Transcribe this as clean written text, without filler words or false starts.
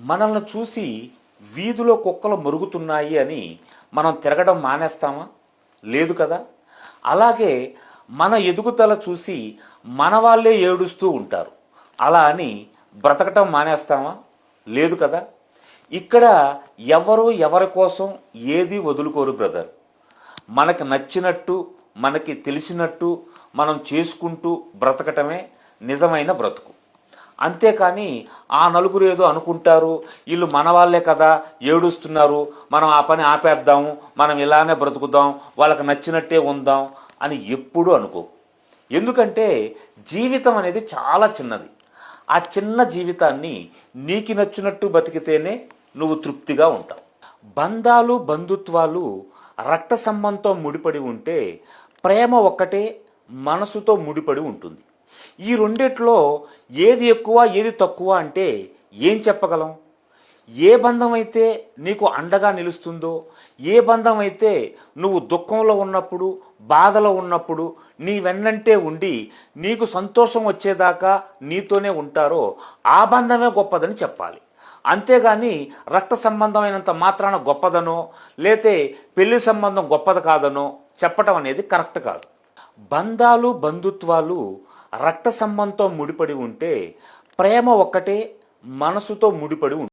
మనల్ని చూసి వీధిలో కుక్కలు మొరుగుతున్నాయి అని మనం తిరగడం మానేస్తామా? లేదు కదా. అలాగే మన ఎదుగుదల చూసి మన వాళ్ళే ఏడుస్తూ ఉంటారు, అలా అని బ్రతకటం మానేస్తామా? లేదు కదా. ఇక్కడ ఎవరు ఎవరి కోసం ఏది వదులుకోరు బ్రదర్. మనకు నచ్చినట్టు మనకి తెలిసినట్టు మనం చేసుకుంటూ బ్రతకటమే నిజమైన బ్రతుకు. అంతేకాని ఆ నలుగురు ఏదో అనుకుంటారు, వీళ్ళు మన వాళ్ళే కదా ఏడుస్తున్నారు, మనం ఆ పని ఆపేద్దాము, మనం ఇలానే బ్రతుకుదాం, వాళ్ళకి నచ్చినట్టే ఉందాం అని ఎప్పుడూ అనుకో. ఎందుకంటే జీవితం అనేది చాలా చిన్నది. ఆ చిన్న జీవితాన్ని నీకు నచ్చినట్టు బతికితేనే నువ్వు తృప్తిగా ఉంటావు. బంధాలు బంధుత్వాలు రక్త సంబంధంతో ముడిపడి ఉంటే ప్రేమ ఒక్కటే మనసుతో ముడిపడి ఉంటుంది. ఈ రెండిట్లో ఏది ఎక్కువ ఏది తక్కువ అంటే ఏం చెప్పగలం? ఏ బంధం అయితే నీకు అండగా నిలుస్తుందో, ఏ బంధం అయితే నువ్వు దుఃఖంలో ఉన్నప్పుడు బాధలో ఉన్నప్పుడు నీ వెన్నంటే ఉండి నీకు సంతోషం వచ్చేదాకా నీతోనే ఉంటారో ఆ బంధమే గొప్పదని చెప్పాలి. అంతేగాని రక్త సంబంధమైనంత మాత్రాన గొప్పదనో లేతే పెళ్లి సంబంధం గొప్పది కాదనో చెప్పటం అనేది కరెక్ట్ కాదు. బంధాలు బంధుత్వాలు రక్త సంబంధంతో ముడిపడి ఉంటే ప్రేమ ఒక్కటే మనసుతో ముడిపడి ఉంటుంది.